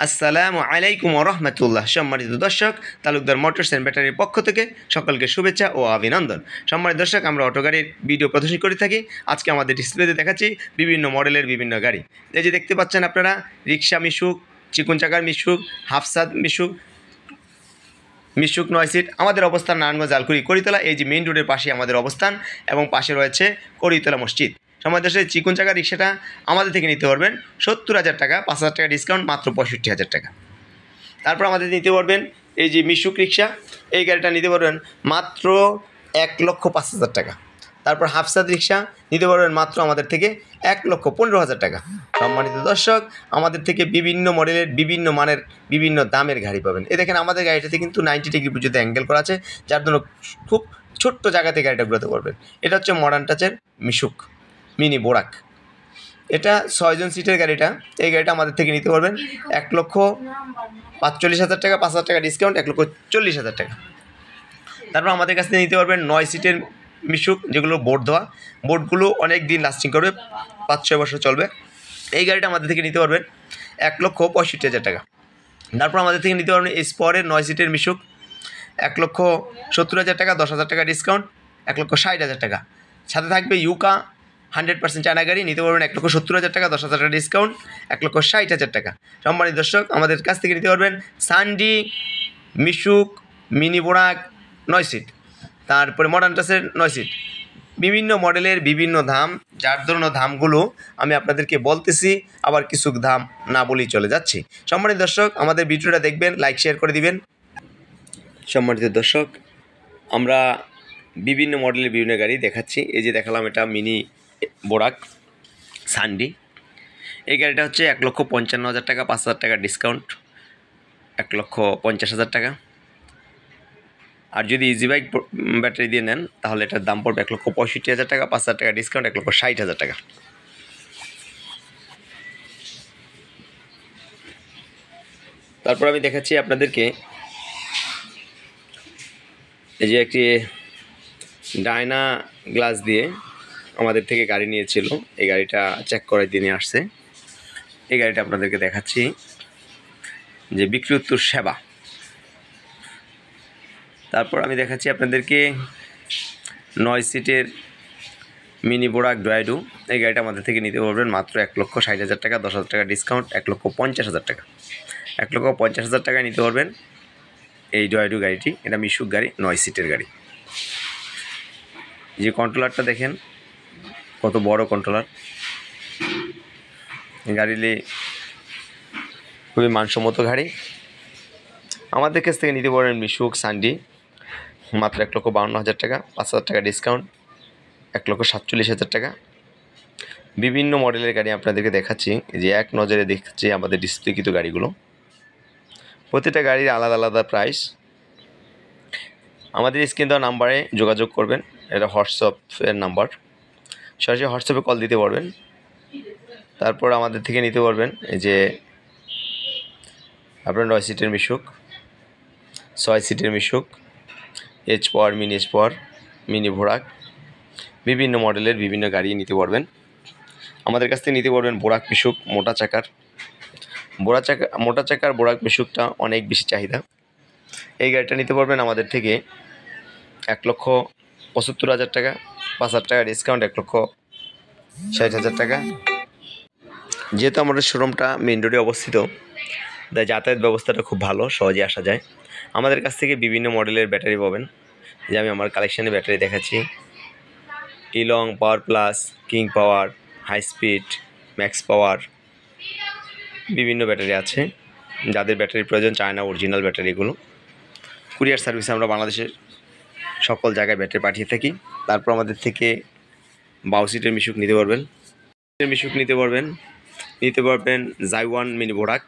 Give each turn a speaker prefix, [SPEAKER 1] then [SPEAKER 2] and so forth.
[SPEAKER 1] আসসালামু আলাইকুম ওয়া রাহমাতুল্লাহ। সম্মানিত দর্শক, তালুকদার মোটরস অ্যান্ড ব্যাটারির পক্ষ থেকে সকলকে শুভেচ্ছা ও অভিনন্দন। সম্মানিত দর্শক, আমরা অটো গাড়ির ভিডিও প্রদর্শন করে থাকি। আজকে আমাদের ডিসপ্লেতে দেখাচ্ছি বিভিন্ন মডেলের বিভিন্ন গাড়ি। এই যে দেখতে পাচ্ছেন আপনারা, রিক্সা মিশুক, চিকন চাকার মিশুক, হাফসাদ মিশুক, মিশুক 9 সিট। আমাদের অবস্থান নারায়ণগঞ্জ আলকুড়ি করিতলা। এই যে মেইন রোডের পাশে আমাদের অবস্থান এবং পাশে রয়েছে করিতলা মসজিদ। সম্মানিত দর্শক, চিকন চাকার রিক্সাটা আমাদের থেকে নিতে পারবেন 70,000 টাকা, 5,000 টাকা ডিসকাউন্ট, মাত্র 65,000 টাকা। তারপর আমাদের নিতে পারবেন এই যে মিশুক রিক্সা, এই গাড়িটা নিতে পারবেন মাত্র 1,05,000 টাকা। তারপর হাফসাদ রিক্সা নিতে পারবেন মাত্র আমাদের থেকে 1,15,000 টাকা। সম্মানিত দর্শক, আমাদের থেকে বিভিন্ন মডেলের, বিভিন্ন মানের, বিভিন্ন দামের গাড়ি পাবেন। এই দেখেন, আমাদের গাড়িটাতে কিন্তু 90 ডিগ্রি পর্যন্ত অ্যাঙ্গেল করা আছে, যার জন্য খুব ছোট্ট জায়গাতে গাড়িটা ঘুরাতে পারবেন। এটা হচ্ছে মডার্ন টাচের মিশুক মিনি বোরাক। এটা 6 জন সিটের গাড়িটা। এই গাড়িটা আমাদের থেকে নিতে পারবেন 1,45,000 টাকা, 5,000 টাকা ডিসকাউন্ট, 1,40,000 টাকা। তারপর আমাদের কাছ থেকে নিতে পারবেন 9 সিটের মিশুক, যেগুলো বোর্ড দেওয়া। বোর্ডগুলো অনেক দিন লাস্টিং করবে, 5-6 বছর চলবে। এই গাড়িটা আমাদের থেকে নিতে পারবেন 1,65,000 টাকা। তারপর আমাদের থেকে নিতে পারবেন স্পরের 9 সিটের মিশুক, 1,70,000 টাকা, 10,000 টাকা ডিসকাউন্ট, 1,60,000 টাকা। সাথে থাকবে ইউকা 100% চায়না গাড়ি, নিতে পারবেন 1,70,000 টাকা, 10,000 টাকা ডিসকাউন্ট, 1,60,000 টাকা। সম্মানিত দর্শক, আমাদের কাছ থেকে নিতে পারবেন সান্ডি মিশুক মিনি বোরাক 9 সিট, তারপরে মডার্ন টাচের 9 সিট। বিভিন্ন মডেলের বিভিন্ন দাম, যার ধরনের দামগুলো আমি আপনাদেরকে বলতেছি, আবার কিছু দাম না বলেই চলে যাচ্ছি। সম্মানিত দর্শক, আমাদের ভিডিওটা দেখবেন, লাইক শেয়ার করে দিবেন। সম্মানিত দর্শক, আমরা বিভিন্ন মডেলের বিভিন্ন গাড়ি দেখাচ্ছি। এই যে দেখালাম, এটা মিনি বোরাক সান্ডি। এই গাড়িটা হচ্ছে 1,55,000 টাকা, 5,000 টাকা ডিসকাউন্ট, 1,50,000 টাকা। আর যদি ইজি বাইক ব্যাটারি দিয়ে নেন, তাহলে এটার দাম পড়বে 1,65,000 টাকা, 5,000 টাকা ডিসকাউন্ট, 1,60,000 টাকা। তারপর আমি দেখাচ্ছি আপনাদেরকে এই যে একটি ডায়না গ্লাস দিয়ে আমাদের থেকে গাড়ি নিয়েছিল। এই গাড়িটা চেক করে দিয়ে আসছে। এই গাড়িটা আপনাদেরকে দেখাচ্ছি, যে বিক্রি উত্তর সেবা। তারপর আমি দেখাচ্ছি আপনাদেরকে 9 সিটের মিনি বোরাক ডয়েডু। এই গাড়িটা আমাদের থেকে নিতে পারবেন মাত্র 1,60,000 টাকা, 10,000 টাকা ডিসকাউন্ট, 1,50,000 টাকা। 1,50,000 টাকায় নিতে পারবেন এই ডয়েডু গাড়িটি। এটা মিশুক গাড়ি, 9 সিটের গাড়ি। যে কন্ট্রোলারটা দেখেন, কত বড় কন্ট্রোলার। গাড়িটি খুবই মানসম্মত গাড়ি। আমাদের কাছ থেকে নিতে পারেন মিশুক সান্ডি মাত্র 1,52,000 টাকা, 5,000 টাকা ডিসকাউন্ট, 1,47,000 টাকা। বিভিন্ন মডেলের গাড়ি আপনাদেরকে দেখাচ্ছি, যে এক নজরে দেখাচ্ছি আমাদের ডিসপ্লেকৃত গাড়িগুলো। প্রতিটা গাড়ির আলাদা আলাদা প্রাইস। আমাদের স্ক্রিন দেওয়া নাম্বারে যোগাযোগ করবেন। এটা হোয়াটসঅ্যাপের নাম্বার, সরাসরি হোয়াটসঅ্যাপে কল দিতে পারবেন। তারপর আমাদের থেকে নিতে পারবেন এই যে আপনার 9 সিটের মিশুক, 6 সিটের Mishuk, H power, mini H power, mini Borak, বিভিন্ন মডেলের বিভিন্ন গাড়ি নিতে পারবেন। আমাদের কাছ থেকে নিতে পারবেন বোরাক মিশুক মোটা চাকার। মোটা চাকার বোরাক মিশুকটা অনেক বেশি চাহিদা। এই গাড়িটা নিতে পারবেন আমাদের থেকে 1,75,000 টাকা, 5,000 টাকা ডিসকাউন্ট, 1,60,000 টাকা। যেহেতু আমাদের শোরুমটা মেইন রোডে অবস্থিত, তাই যাতায়াত ব্যবস্থাটা খুব ভালো, সহজে আসা যায়। আমাদের কাছ থেকে বিভিন্ন মডেলের ব্যাটারি পাবেন। যে আমি আমার কালেকশানে ব্যাটারি দেখাচ্ছি, ইলং, পাওয়ার প্লাস, কিং পাওয়ার, হাই স্পিড, ম্যাক্স পাওয়ার, বিভিন্ন ব্যাটারি আছে। যাদের ব্যাটারির প্রয়োজন, চায়না অরিজিনাল ব্যাটারিগুলো। কুরিয়ার সার্ভিসে আমরা বাংলাদেশের সকল জায়গায় ব্যাটারি পাঠিয়ে থাকি। তারপর আমাদের থেকে 12 সিটের মিশুক নিতে পারবেন। জাইওয়ান মিনি বোরাক,